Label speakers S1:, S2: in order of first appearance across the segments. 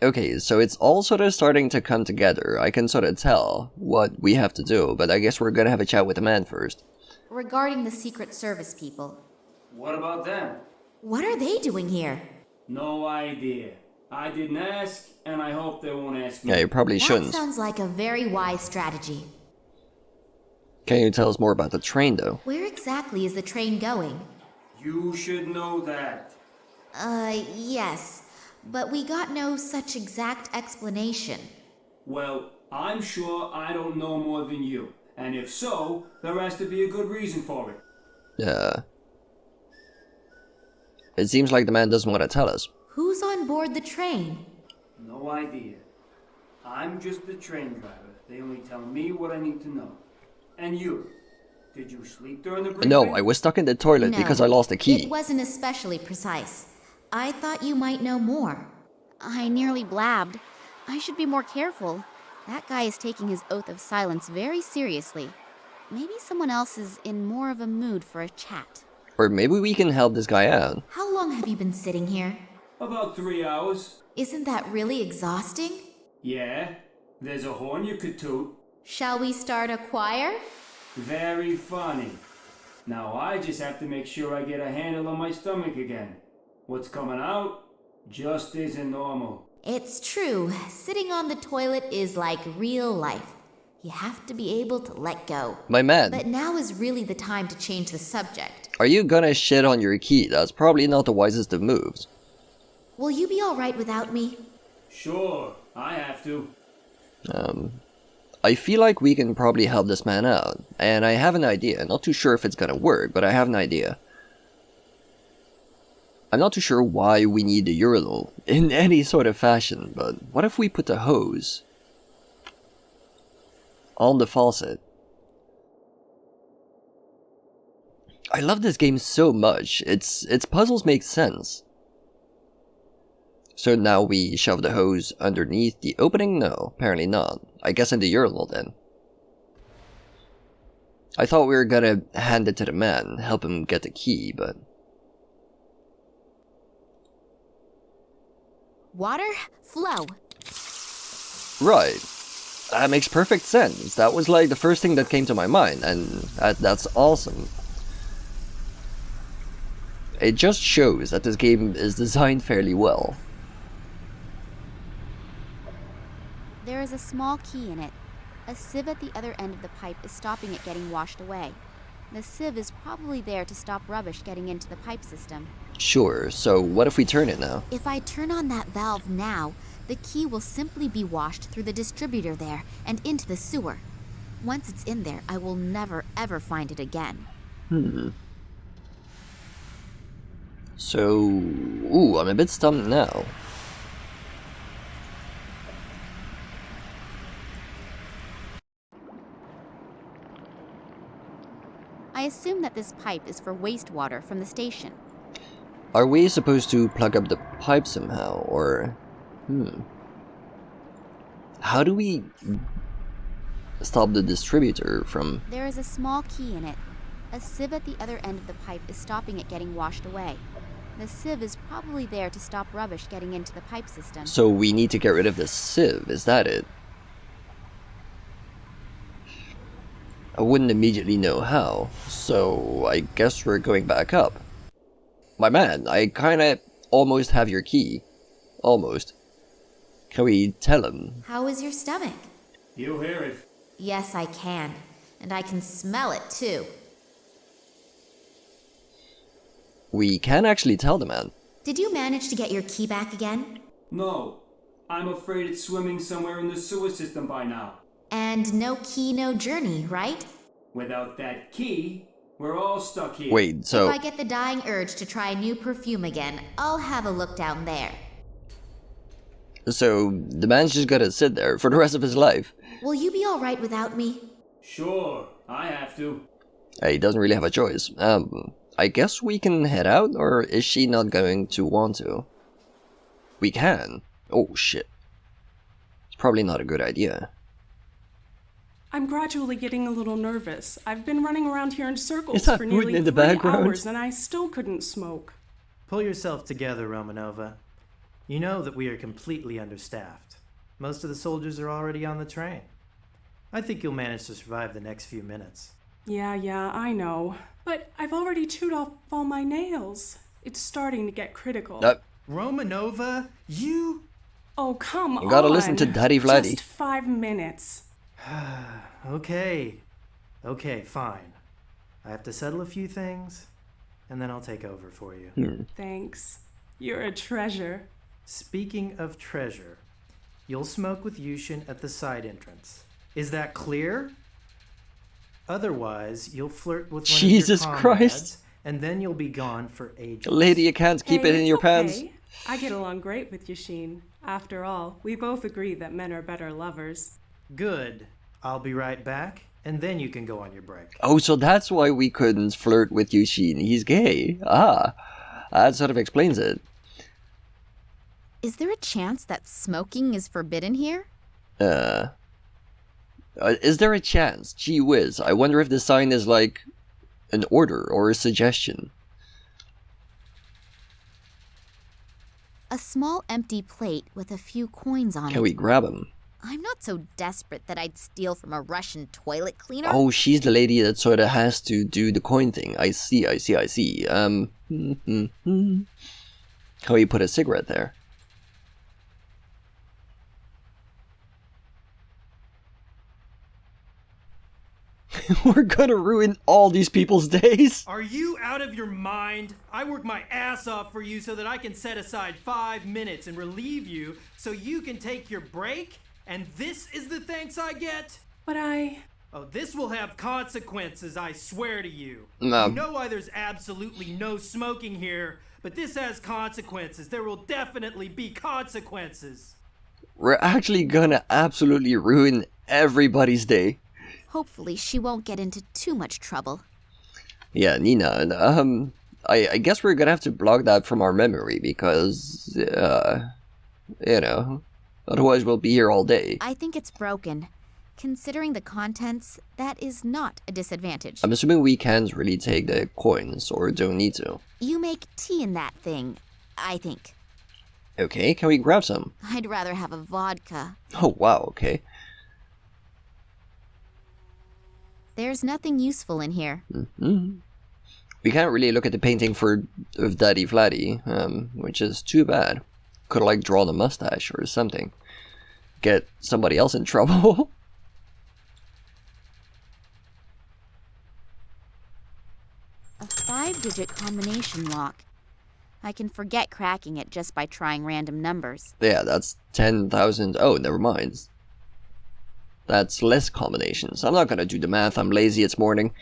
S1: Okay, so it's all sort of starting to come together. I can sort of tell what we have to do, but I guess we're gonna have a chat with the man first.
S2: Regarding the Secret Service people.
S3: What about them?
S2: What are they doing here?
S3: No idea. I didn't ask, and I hope they won't ask me.
S1: Yeah, you probably
S2: That
S1: shouldn't.
S2: sounds like a very wise strategy.
S1: Can you tell us more about the train, though?
S2: Where exactly is the train going?
S3: You should know that.
S2: Yes. But we got no such exact explanation.
S3: Well, I'm sure I don't know more than you. And if so, there has to be a good reason for it.
S1: Yeah. It seems like the man doesn't want to tell us.
S2: Who's on board the train?
S3: No idea. I'm just the train driver. They only tell me what I need to know. And you? Did you sleep during the briefing?
S1: No, I was stuck in the toilet because I lost the key.
S2: It wasn't especially precise. I thought you might know more.
S4: I nearly blabbed. I should be more careful. That guy is taking his oath of silence very seriously. Maybe someone else is in more of a mood for a chat.
S1: Or maybe we can help this guy out.
S2: How long have you been sitting here?
S3: About 3 hours.
S2: Isn't that really exhausting?
S3: Yeah. There's a horn you could toot.
S2: Shall we start a choir?
S3: Very funny. Now I just have to make sure I get a handle on my stomach again. What's coming out just isn't normal.
S2: It's true. Sitting on the toilet is like real life. You have to be able to let go.
S1: My man,
S2: But now is really the time to change the subject.
S1: are you gonna shit on your key? That's probably not the wisest of moves.
S2: Will you be alright without me?
S3: Sure, I have to.
S1: I feel like we can probably help this man out. And I have an idea. Not too sure if it's gonna work, but I have an idea. I'm not too sure why we need the urinal in any sort of fashion, but what if we put the hose on the faucet? I love this game so much. Its puzzles make sense. So now we shove the hose underneath the opening? No, apparently not. I guess in the urinal then. I thought we were gonna hand it to the man, help him get the key, but...
S4: Water, flow.
S1: Right. That makes perfect sense. That was like the first thing that came to my mind, and that's awesome. It just shows that this game is designed fairly well.
S4: There is a small key in it. A sieve at the other end of the pipe is stopping it getting washed away. The sieve is probably there to stop rubbish getting into the pipe system.
S1: Sure, so what if we turn it now?
S4: If I turn on that valve now, the key will simply be washed through the distributor there and into the sewer. Once it's in there, I will never ever find it again.
S1: So... Ooh, I'm a bit stumped now.
S4: I assume that this pipe is for wastewater from the station.
S1: Are we supposed to plug up the pipe somehow, or... How do we stop the distributor from...
S4: There is a small key in it. A sieve at the other end of the pipe is stopping it getting washed away. The sieve is probably there to stop rubbish getting into the pipe system.
S1: So we need to get rid of the sieve, is that it? I wouldn't immediately know how, so I guess we're going back up. My man, I kinda almost have your key. Almost. Can we tell him?
S2: How is your stomach?
S3: You hear it.
S2: Yes, I can. And I can smell it too.
S1: We can actually tell the man.
S2: Did you manage to get your key back again?
S3: No. I'm afraid it's swimming somewhere in the sewer system by now.
S2: And no key, no journey, right?
S3: Without that key, we're all stuck here.
S1: Wait, so...
S2: If I get the dying urge to try a new perfume again, I'll have a look down there.
S1: So, the man's just gonna sit there for the rest of his life.
S2: Will you be alright without me?
S3: Sure, I have to.
S1: He doesn't really have a choice. I guess we can head out, or is she not going to want to? We can. Oh, shit. It's probably not a good idea.
S5: I'm gradually getting a little nervous. I've been running around here in
S1: Is
S5: circles
S1: that
S5: for
S1: Putin
S5: nearly
S1: in the
S5: 3
S1: background?
S5: hours and I still couldn't smoke.
S6: Pull yourself together, Romanova. You know that we are completely understaffed. Most of the soldiers are already on the train. I think you'll manage to survive the next few minutes.
S5: Yeah, I know. But I've already chewed off all my nails. It's starting to get critical.
S6: Romanova, you...
S5: Oh, come on.
S1: You gotta listen to Daddy Vladdy.
S5: Just 5 minutes.
S6: Okay, fine. I have to settle a few things, and then I'll take over for you.
S5: Thanks. You're a treasure.
S6: Speaking of treasure, you'll smoke with Yushin at the side entrance. Is that clear? Otherwise, you'll flirt with one
S1: Jesus
S6: of your
S1: Christ.
S6: comrades, and then you'll be gone for ages.
S1: Lady, you can't keep it in
S5: it's
S1: your
S5: okay.
S1: pants.
S5: I get along great with Yushin. After all, we both agree that men are better lovers.
S6: Good. I'll be right back, and then you can go on your break.
S1: Oh, so that's why we couldn't flirt with Yushin. He's gay. Ah, that sort of explains it.
S4: Is there a chance that smoking is forbidden here?
S1: Is there a chance? Gee whiz, I wonder if the sign is like an order or a suggestion.
S4: A small empty plate with a few coins on
S1: Can
S4: it.
S1: we grab him?
S4: I'm not so desperate that I'd steal from a Russian toilet cleaner.
S1: Oh, she's the lady that sort of has to do the coin thing. I see. Can we put a cigarette there? We're gonna ruin all these people's days.
S6: Are you out of your mind? I work my ass off for you so that I can set aside 5 minutes and relieve you so you can take your break? And this is the thanks I get?
S5: But
S6: Oh, this will have consequences, I swear to you.
S1: No.
S6: You know why there's absolutely no smoking here, but this has consequences. There will definitely be consequences.
S1: We're actually gonna absolutely ruin everybody's day.
S4: Hopefully she won't get into too much trouble.
S1: Yeah, Nina, I guess we're gonna have to block that from our memory because, you know, otherwise we'll be here all day.
S4: I think it's broken. Considering the contents, that is not a disadvantage.
S1: I'm assuming we can't really take the coins, or don't need to.
S4: You make tea in that thing, I think.
S1: Okay, can we grab some?
S4: I'd rather have a vodka.
S1: Oh, wow, okay.
S4: There's nothing useful in here.
S1: We can't really look at the painting of Daddy Vladdy, which is too bad. Could've, like, drawn a mustache or something. Get somebody else in trouble.
S4: A 5-digit combination lock. I can forget cracking it just by trying random numbers.
S1: Yeah, that's 10,000. Oh, never mind. That's less combinations. I'm not gonna do the math. I'm lazy. It's morning.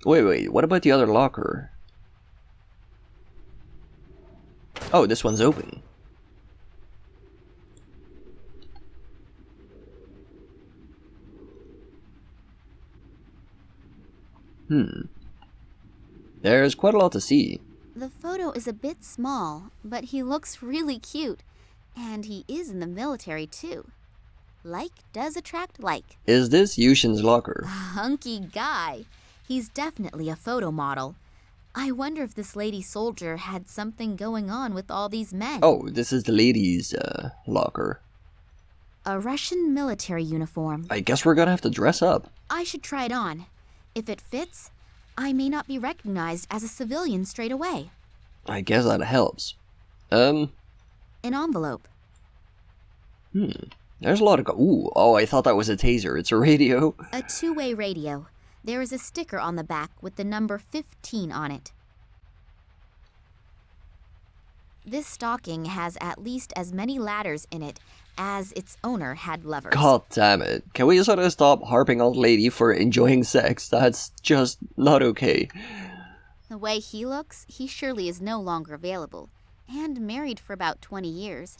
S1: Wait. What about the other locker? Oh, this one's open. There's quite a lot to see.
S4: The photo is a bit small, but he looks really cute. And he is in the military too. Like does attract like.
S1: Is this Yushin's locker?
S4: Hunky guy. He's definitely a photo model. I wonder if this lady soldier had something going on with all these men.
S1: Oh, this is the ladies' locker.
S4: A Russian military uniform.
S1: I guess we're gonna have to dress up.
S4: I should try it on. If it fits, I may not be recognized as a civilian straight away.
S1: I guess that helps.
S4: An envelope.
S1: There's a lot of ooh, oh, I thought that was a taser. It's a radio.
S4: A two-way radio. There is a sticker on the back with the number 15 on it. This stocking has at least as many ladders in it as its owner had lovers.
S1: God damn it. Can we sort of stop harping on lady for enjoying sex? That's just not okay.
S4: The way he looks, he surely is no longer available, and married for about 20 years.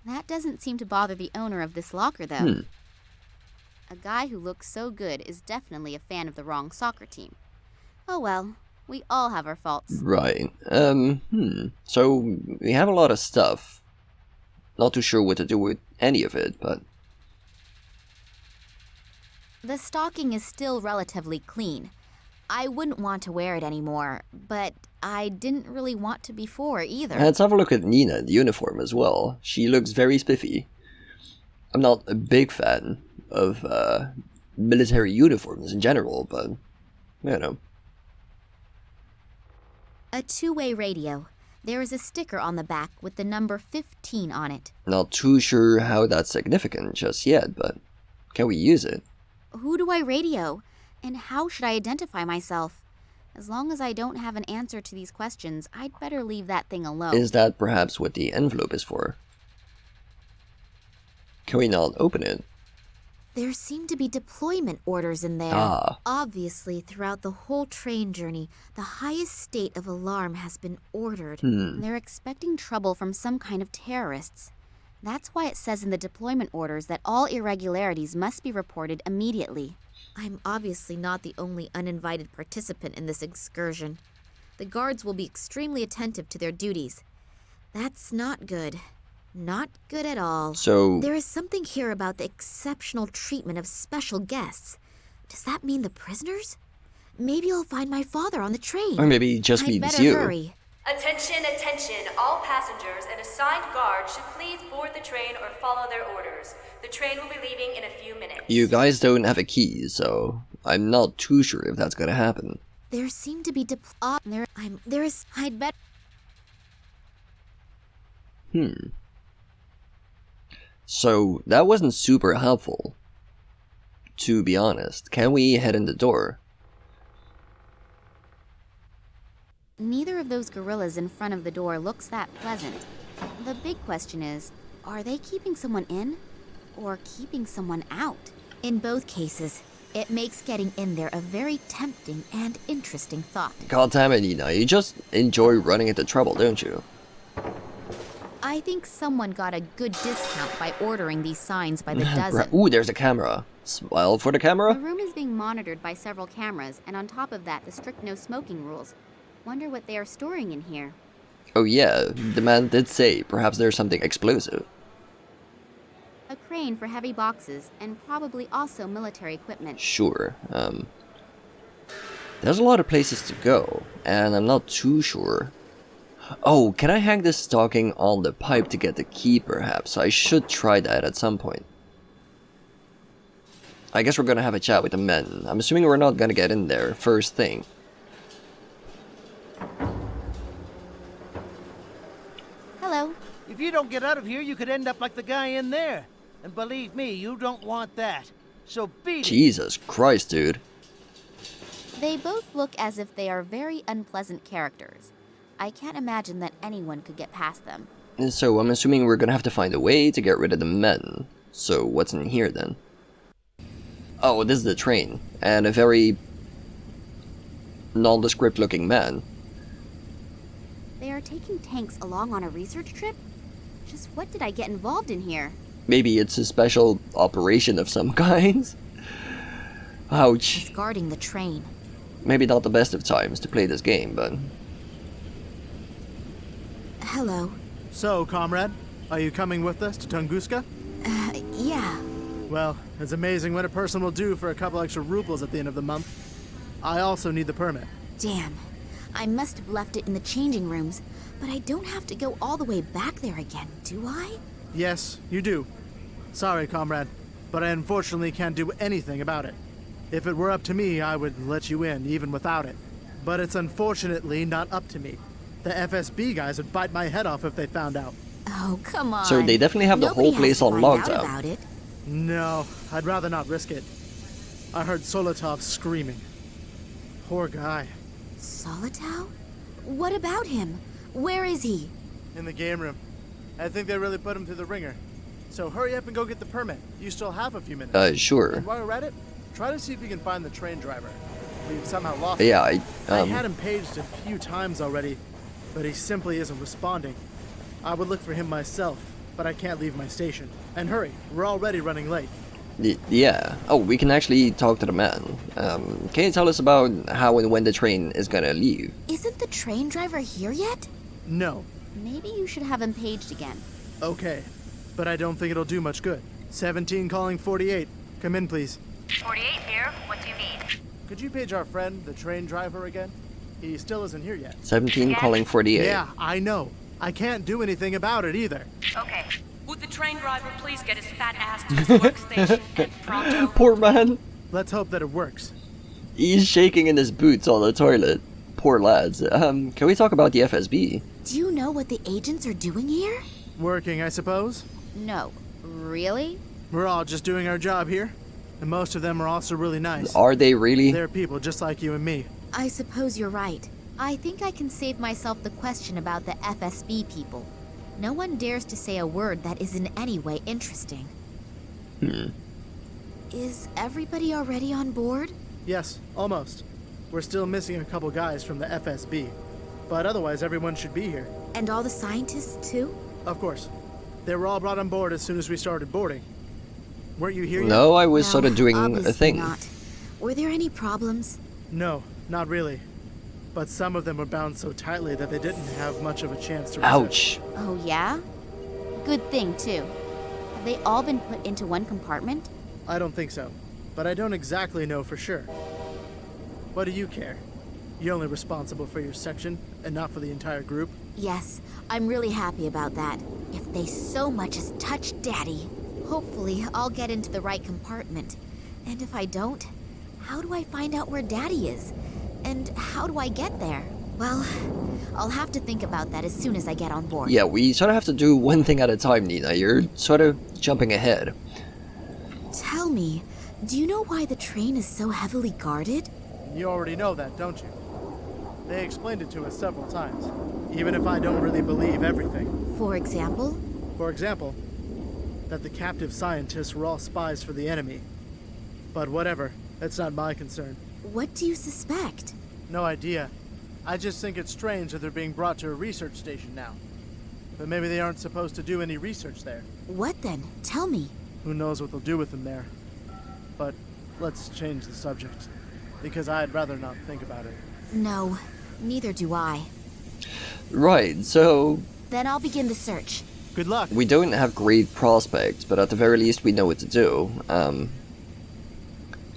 S4: That doesn't seem to bother the owner of this locker, though. A guy who looks so good is definitely a fan of the wrong soccer team. Oh well, we all have our faults.
S1: Right. So, we have a lot of stuff. Not too sure what to do with any of it, but...
S4: The stocking is still relatively clean. I wouldn't want to wear it anymore, but I didn't really want to before either.
S1: Let's have a look at Nina in the uniform as well. She looks very spiffy. I'm not a big fan of military uniforms in general, but, you know.
S4: A two-way radio. There is a sticker on the back with the number 15 on it.
S1: Not too sure how that's significant just yet, but can we use it?
S4: Who do I radio? And how should I identify myself? As long as I don't have an answer to these questions, I'd better leave that thing alone.
S1: Is that perhaps what the envelope is for? Can we not open it?
S2: There seem to be deployment orders in there.
S1: Ah.
S2: Obviously, throughout the whole train journey, the highest state of alarm has been ordered.
S4: They're expecting trouble from some kind of terrorists. That's why it says in the deployment orders that all irregularities must be reported immediately.
S2: I'm obviously not the only uninvited participant in this excursion. The guards will be extremely attentive to their duties. That's not good. Not good at all.
S1: So...
S2: There is something here about the exceptional treatment of special guests. Does that mean the prisoners? Maybe I'll find my father on the train.
S1: Or maybe he just
S2: I'd
S1: means
S2: better
S1: you.
S2: hurry.
S7: Attention, attention. All passengers and assigned guards should please board the train or follow their orders. The train will be leaving in a few minutes.
S1: You guys don't have a key, so I'm not too sure if that's gonna happen.
S2: There seem to be I'd bet.
S1: So, that wasn't super helpful, to be honest. Can we head in the door?
S4: Neither of those gorillas in front of the door looks that pleasant. The big question is, are they keeping someone in or keeping someone out?
S2: In both cases, it makes getting in there a very tempting and interesting thought.
S1: God damn it, Nina, you just enjoy running into trouble, don't you?
S4: I think someone got a good discount by ordering these signs by the dozen.
S1: Ooh, there's a camera. Smile for the
S4: The
S1: camera?
S4: room is being monitored by several cameras, and on top of that, the strict no smoking rules. Wonder what they are storing in here.
S1: Oh yeah, the man did say perhaps there's something explosive.
S4: A crane for heavy boxes, and probably also military equipment.
S1: Sure, there's a lot of places to go, and I'm not too sure. Oh, can I hang this stocking on the pipe to get the key perhaps? I should try that at some point. I guess we're gonna have a chat with the men. I'm assuming we're not gonna get in there first thing.
S4: Hello.
S8: If you don't get out of here, you could end up like the guy in there. And believe me, you don't want that. So beat it.
S1: Jesus Christ, dude.
S4: They both look as if they are very unpleasant characters. I can't imagine that anyone could get past them.
S1: So I'm assuming we're gonna have to find a way to get rid of the men. So what's in here then? Oh, this is the train. And a very nondescript looking man.
S4: They are taking tanks along on a research trip? Just what did I get involved in here?
S1: Maybe it's a special operation of some kind? Ouch.
S2: He's guarding the train.
S1: Maybe not the best of times to play this game, but...
S2: Hello.
S9: So, comrade, are you coming with us to Tunguska?
S2: Yeah.
S9: Well, it's amazing what a person will do for a couple extra rubles at the end of the month. I also need the permit.
S2: Damn. I must have left it in the changing rooms, but I don't have to go all the way back there again, do I?
S9: Yes, you do. Sorry, comrade, but I unfortunately can't do anything about it. If it were up to me, I would let you in, even without it. But it's unfortunately not up to me. The FSB guys would bite my head off if they found out.
S2: Oh, come on.
S1: So they definitely have the
S2: Nobody
S1: whole place
S2: has to
S1: on
S2: find out
S1: lockdown.
S2: about it.
S9: No, I'd rather not risk it. I heard Solotov screaming. Poor guy.
S2: Solitow? What about him? Where is he?
S9: In the game room. I think they really put him through the ringer. So hurry up and go get the permit. You still have a few minutes.
S1: Sure.
S9: And while you're at it, try to see if you can find the train driver. We've somehow lost him.
S1: Yeah,
S9: I had him paged a few times already, but he simply isn't responding. I would look for him myself, but I can't leave my station. And hurry, we're already running late.
S1: Yeah. Oh, we can actually talk to the man. Can you tell us about how and when the train is gonna leave?
S2: Isn't the train driver here yet?
S9: No.
S4: Maybe you should have him paged again.
S9: Okay, but I don't think it'll do much good. 17 calling 48. Come in, please.
S7: 48 here. What do you need?
S9: could you page our friend, the train driver, again? He still isn't here yet.
S1: 17 calling 48.
S9: Yeah, I know. I can't do anything about it either.
S10: Okay. Would the train driver please get his fat ass to his workstation and pronto?
S1: Poor man.
S9: Let's hope that it works.
S1: He's shaking in his boots on the toilet. Poor lads. Can we talk about the FSB?
S2: Do you know what the agents are doing here?
S9: Working, I suppose.
S4: No. Really?
S9: We're all just doing our job here. And most of them are also really nice.
S1: Are they really?
S9: They're people just like you and me.
S2: I suppose you're right.
S4: I think I can save myself the question about the FSB people. No one dares to say a word that is in any way interesting.
S2: Is everybody already on board?
S9: Yes, almost. We're still missing a couple guys from the FSB. But otherwise, everyone should be here.
S2: And all the scientists, too?
S9: Of course. They were all brought on board as soon as we started boarding. Weren't you here yet?
S1: No, I was sort of doing a
S2: obviously
S1: thing.
S2: Not. Were there any problems?
S9: No, not really. But some of them were bound so tightly that they didn't have much of a chance to resist.
S1: Ouch.
S4: Oh, yeah? Good thing, too. Have they all been put into one compartment?
S9: I don't think so. But I don't exactly know for sure. What do you care? You're only responsible for your section and not for the entire group?
S2: Yes, I'm really happy about that. If they so much as touch Daddy, hopefully I'll get into the right compartment. And if I don't, how do I find out where Daddy is? And how do I get there? Well, I'll have to think about that as soon as I get on board.
S1: Yeah, we sort of have to do one thing at a time, Nina. You're sort of jumping ahead.
S2: Tell me, do you know why the train is so heavily guarded?
S9: You already know that, don't you? They explained it to us several times, even if I don't really believe everything.
S2: For example?
S9: For example, that the captive scientists were all spies for the enemy. But whatever, that's not my concern.
S2: What do you suspect?
S9: No idea. I just think it's strange that they're being brought to a research station now. But maybe they aren't supposed to do any research there.
S2: What then? Tell me.
S9: Who knows what they'll do with them there. But let's change the subject, because I'd rather not think about it.
S2: No, neither do I.
S1: Right, so
S2: Then I'll begin the search.
S9: Good luck.
S1: we don't have great prospects, but at the very least we know what to do.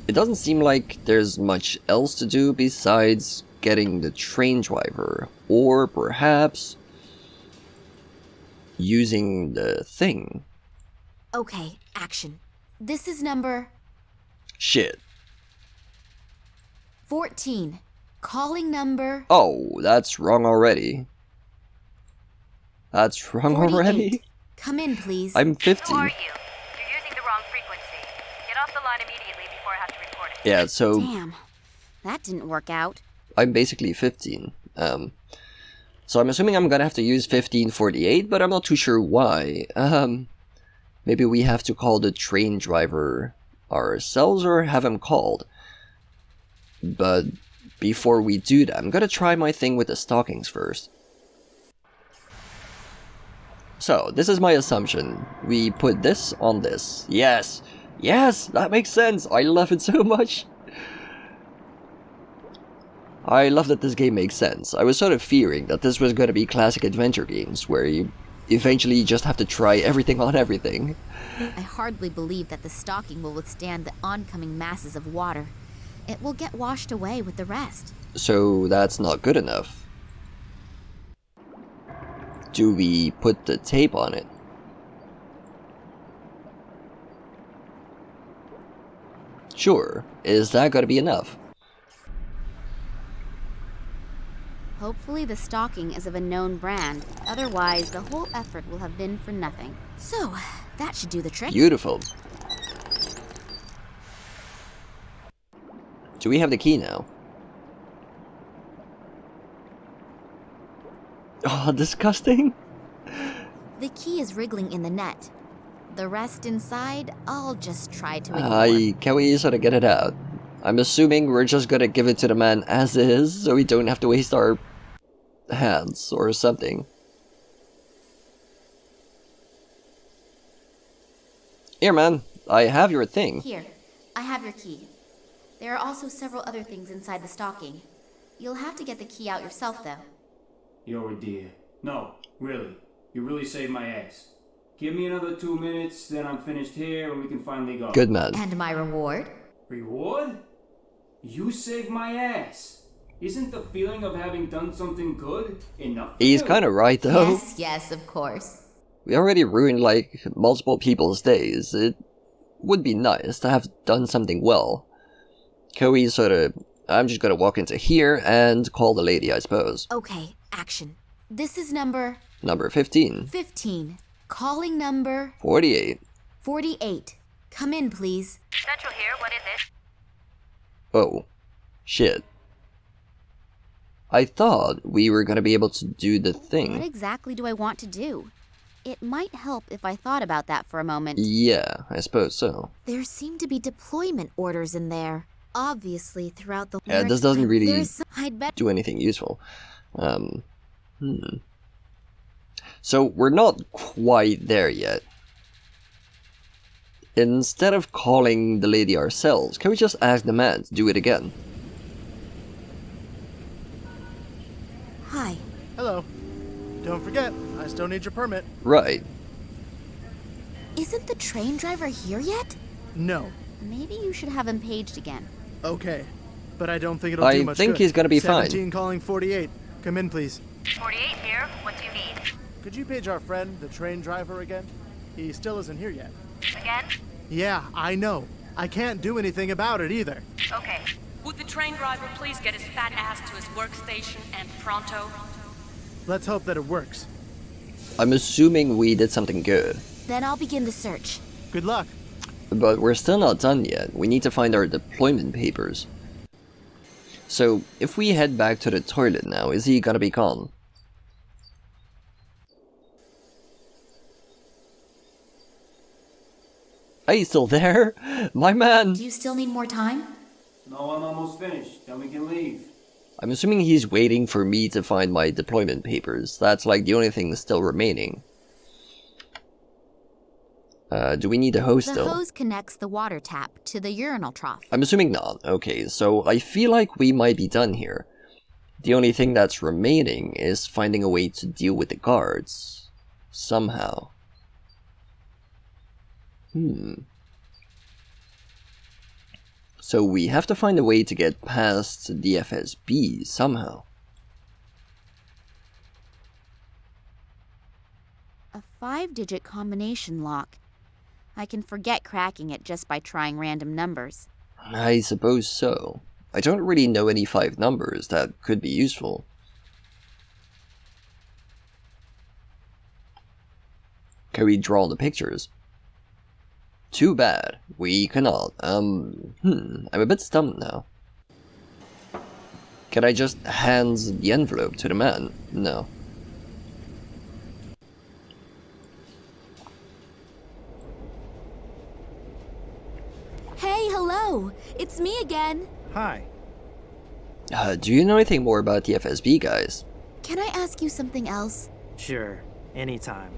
S1: It doesn't seem like there's much else to do besides getting the train driver, or perhaps using the thing.
S2: Okay, action. This is number
S1: Shit.
S2: 14. Calling number
S1: Oh, that's wrong already. That's wrong
S2: 48.
S1: already?
S2: Come in, please.
S1: I'm 50.
S7: Who are you? You're using the wrong frequency. Get off the line immediately before I have to report it.
S1: Yeah, so
S4: Damn. That didn't work out.
S1: I'm basically 15. So I'm assuming I'm gonna have to use 1548, but I'm not too sure why. Maybe we have to call the train driver ourselves or have him called. But before we do that, I'm gonna try my thing with the stockings first. So, this is my assumption. We put this on this. Yes! Yes! That makes sense! I love it so much! I love that this game makes sense. I was sort of fearing that this was going to be classic adventure games, where you eventually just have to try everything on everything.
S2: I hardly believe that the stocking will withstand the oncoming masses of water. It will get washed away with the rest.
S1: So that's not good enough. Do we put the tape on it? Sure. Is that going to be enough?
S4: Hopefully the stocking is of a known brand. Otherwise, the whole effort will have been for nothing.
S2: So, that should do the trick.
S1: Beautiful. Do we have the key now? Oh, disgusting.
S2: The key is wriggling in the net. The rest inside, I'll just try to ignore.
S1: Can we sort of get it out? I'm assuming we're just gonna give it to the man as is, so we don't have to waste our hands or something. Here, man. I have your thing.
S4: Here, I have your key. There are also several other things inside the stocking. You'll have to get the key out yourself, though.
S3: You're a dear. No, really. You really saved my ass. Give me another 2 minutes, then I'm finished here and we can finally go.
S1: Good man.
S2: And my reward?
S3: Reward? You saved my ass. Isn't the feeling of having done something good enough for
S1: He's
S3: you?
S1: kind of right, though.
S2: Yes, yes, of course.
S1: We already ruined, like, multiple people's days. It would be nice to have done something well. Koei sort of... I'm just gonna walk into here and call the lady, I suppose.
S2: Okay, action. This is number...
S1: Number 15.
S2: 15. Calling number...
S1: 48.
S2: 48. Come in, please.
S10: Central here, what is it?
S1: Oh. Shit. I thought we were gonna be able to do the
S4: What
S1: thing.
S4: exactly do I want to do? It might help if I thought about that for a moment.
S1: Yeah, I suppose so.
S2: There seem to be deployment orders in there. Obviously, throughout the...
S1: Yeah, this doesn't really
S2: I'd bet...
S1: do anything useful. So, we're not quite there yet. Instead of calling the lady ourselves, can we just ask the man to do it again?
S2: Hi.
S9: Hello. Don't forget, I still need your permit.
S1: Right.
S2: Isn't the train driver here yet?
S9: No.
S4: Maybe you should have him paged again.
S9: Okay. But I don't think it'll do
S1: I
S9: much
S1: think
S9: good.
S1: he's gonna be
S9: 17
S1: fine.
S9: calling 48. Come in, please.
S10: 48 here, what do you need?
S9: Could you page our friend, the train driver, again? He still isn't here yet.
S10: Again?
S9: Yeah, I know. I can't do anything about it either.
S10: Okay. Would the train driver please get his fat ass to his workstation and pronto?
S9: Let's hope that it works.
S1: I'm assuming we did something good.
S2: Then I'll begin the search.
S9: Good luck.
S1: But we're still not done yet. We need to find our deployment papers. So, if we head back to the toilet now, is he gonna be gone? Are you still there? My man!
S2: Do you still need more time?
S3: No, I'm almost finished. Then we can leave.
S1: I'm assuming he's waiting for me to find my deployment papers. That's like the only thing still remaining. Do we need a hose
S4: The
S1: though?
S4: hose connects the water tap to the urinal trough.
S1: I'm assuming not. Okay, so I feel like we might be done here. The only thing that's remaining is finding a way to deal with the guards. Somehow. So we have to find a way to get past the FSB somehow.
S4: A 5-digit combination lock. I can forget cracking it just by trying random numbers.
S1: I suppose so. I don't really know any 5 numbers that could be useful. Can we draw the pictures? Too bad. We cannot. I'm a bit stumped now. Can I just hand the envelope to the man? No.
S2: Hey, hello! It's me again!
S6: Hi.
S1: Do you know anything more about the FSB guys?
S2: Can I ask you something else?
S6: Sure, anytime.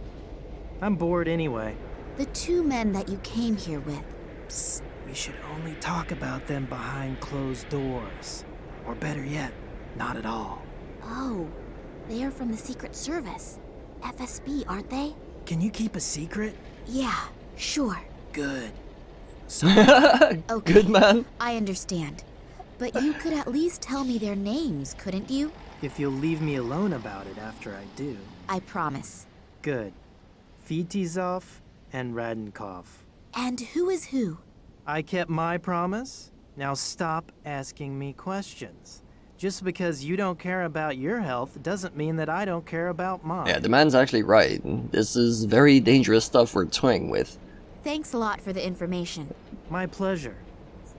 S6: I'm bored anyway.
S2: The 2 men that you came here with.
S6: Psst, we should only talk about them behind closed doors. Or better yet, not at all.
S2: Oh, they are from the Secret Service. FSB, aren't they?
S6: Can you keep a secret?
S2: Yeah, sure.
S6: Good.
S2: Okay,
S1: Good man.
S2: I understand. But you could at least tell me their names, couldn't you?
S6: If you'll leave me alone about it after I do.
S2: I promise.
S6: Good. Fitizov and Radenkov.
S2: And who is who?
S6: I kept my promise. Now stop asking me questions. Just because you don't care about your health doesn't mean that I don't care about mine.
S1: Yeah, the man's actually right. This is very dangerous stuff we're toying with.
S2: Thanks a lot for the information.
S6: My pleasure.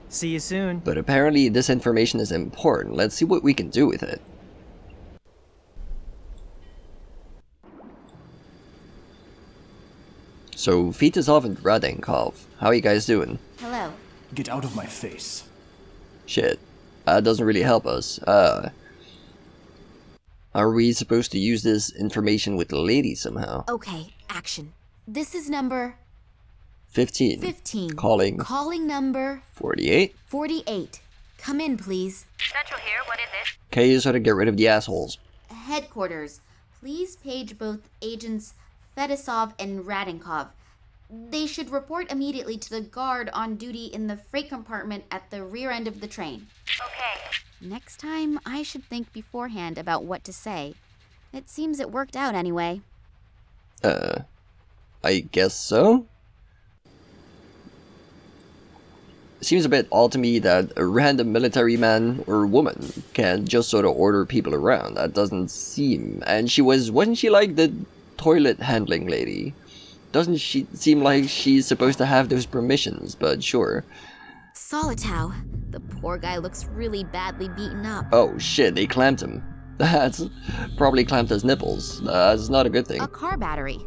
S6: See you soon.
S1: But apparently this information is important. Let's see what we can do with it. So, Fitizov and Radenkov, how are you guys doing?
S4: Hello.
S11: Get out of my face.
S1: Shit. That doesn't really help us. Are we supposed to use this information with the lady somehow?
S2: Okay, action. This is number
S1: 15.
S2: 15.
S1: Calling
S2: Calling number
S1: 48.
S2: 48. Come in, please.
S10: Central here, what is it?
S1: Can you sort of get rid of the assholes?
S4: Headquarters. Please page both agents Fedosov and Radenkov. They should report immediately to the guard on duty in the freight compartment at the rear end of the train.
S10: Okay.
S4: Next time, I should think beforehand about what to say. It seems it worked out anyway.
S1: I guess so? Seems a bit odd to me that a random military man or woman can just sort of order people around. That doesn't seem... And wasn't she like the toilet handling lady? Doesn't she seem like she's supposed to have those permissions, but sure.
S2: Solitow. The poor guy looks really badly beaten up.
S1: Oh shit, they clamped him. That's probably clamped his nipples. That's not a good thing.
S2: A car battery.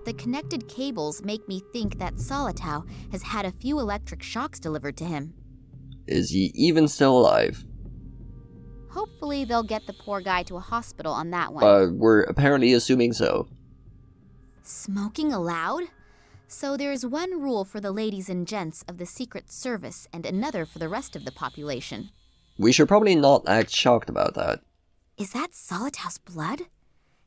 S2: The connected cables make me think that Solitow has had a few electric shocks delivered to him.
S1: Is he even still alive?
S4: Hopefully they'll get the poor guy to a hospital on that one.
S1: We're apparently assuming so.
S2: Smoking allowed? So there's one rule for the ladies and gents of the Secret Service and another for the rest of the population.
S1: We should probably not act shocked about that.
S2: Is that Solitow's blood?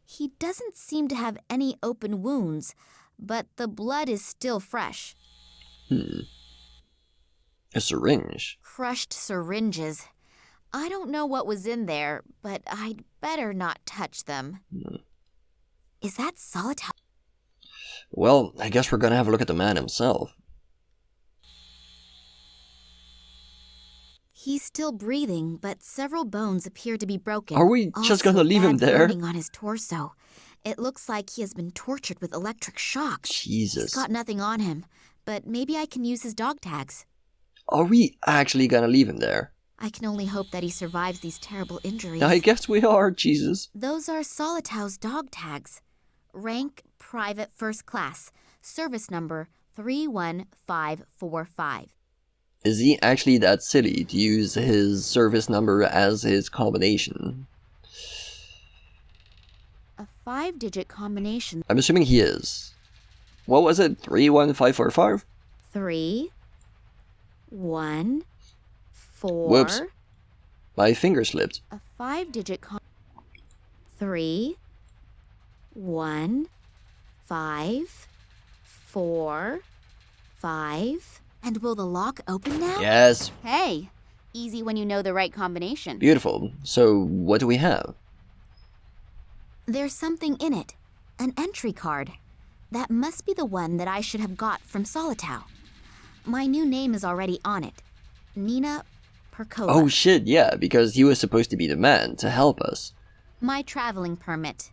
S2: He doesn't seem to have any open wounds, but the blood is still fresh.
S1: A syringe.
S2: Crushed syringes. I don't know what was in there, but I'd better not touch them. Is that Solitow?
S1: Well, I guess we're gonna have a look at the man himself.
S2: He's still breathing, but several bones appear to be broken.
S1: Are we just gonna leave him there?
S2: Burning on his torso. It looks like he has been tortured with electric shocks.
S1: Jesus.
S2: He's got nothing on him, but maybe I can use his dog tags.
S1: Are we actually gonna leave him there?
S2: I can only hope that he survives these terrible injuries.
S1: I guess we are, Jesus.
S2: Those are Solitow's dog tags. Rank Private First Class. Service number 31545.
S1: Is he actually that silly to use his service number as his combination?
S4: A 5-digit combination.
S1: I'm assuming he is. What was it? 31545?
S4: 3, 1, 4.
S1: Whoops. My finger slipped.
S4: A 5-digit 3, 1, 5, 4, 5.
S2: And will the lock open now?
S1: Yes.
S4: Hey, easy when you know the right combination.
S1: Beautiful. So, what do we have?
S2: There's something in it. An entry card. That must be the one that I should have got from Solitow. My new name is already on it. Nina Perkova.
S1: Oh shit, yeah, because he was supposed to be the man to help us.
S2: My traveling permit.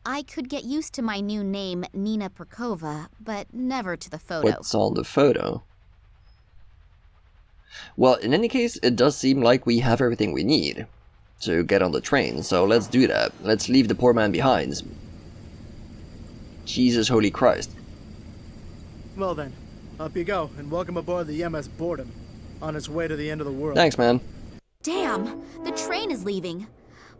S2: I could get used to my new name, Nina Perkova, but never to the photo.
S1: What's on the photo? Well, in any case, it does seem like we have everything we need to get on the train, so let's do that. Let's leave the poor man behind. Jesus holy Christ.
S9: Well then, up you go, and welcome aboard the MS Boredom, on its way to the end of the world.
S1: Thanks, man.
S2: Damn, the train is leaving.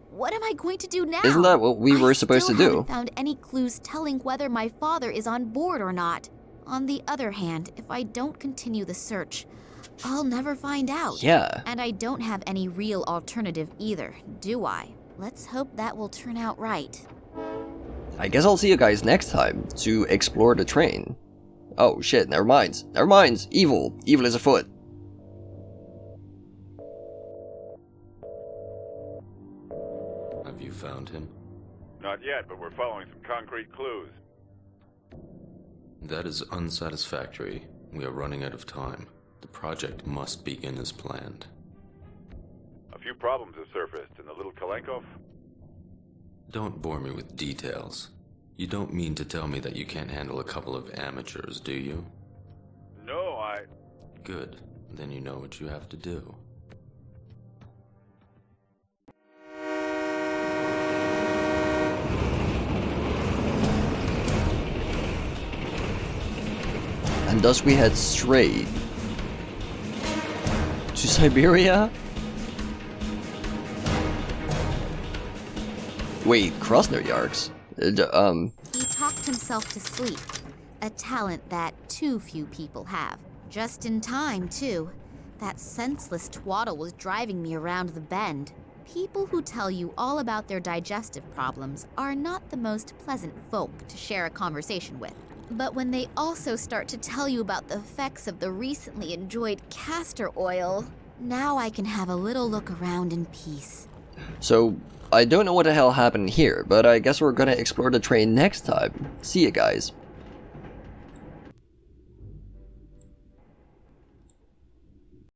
S2: What am I going to do now?
S1: Isn't that what we were supposed to do?
S2: I haven't found any clues telling whether my father is on board or not. On the other hand, if I don't continue the search, I'll never find out.
S1: Yeah.
S2: And I don't have any real alternative either, do I? Let's hope that will turn out right.
S1: I guess I'll see you guys next time to explore the train. Oh shit, never mind. Never mind. Evil. Evil is afoot.
S12: Have you found him?
S13: Not yet, but we're following some concrete clues.
S12: That is unsatisfactory. We are running out of time. The project must begin as planned.
S13: A few problems have surfaced in the little Kalenkov.
S12: Don't bore me with details. You don't mean to tell me that you can't handle a couple of amateurs, do you?
S13: No, I...
S12: Good. Then you know what you have to do.
S1: And thus we head straight to Siberia? Wait, Krasnoyarsk?
S2: He talked himself to sleep, a talent that too few people have. Just in time, too. That senseless twaddle was driving me around the bend. People who tell you all about their digestive problems are not the most pleasant folk to share a conversation with.
S4: But when they also start to tell you about the effects of the recently enjoyed castor oil, now I can have a little look around in peace.
S1: So, I don't know what the hell happened here, but I guess we're gonna explore the train next time. See ya, guys.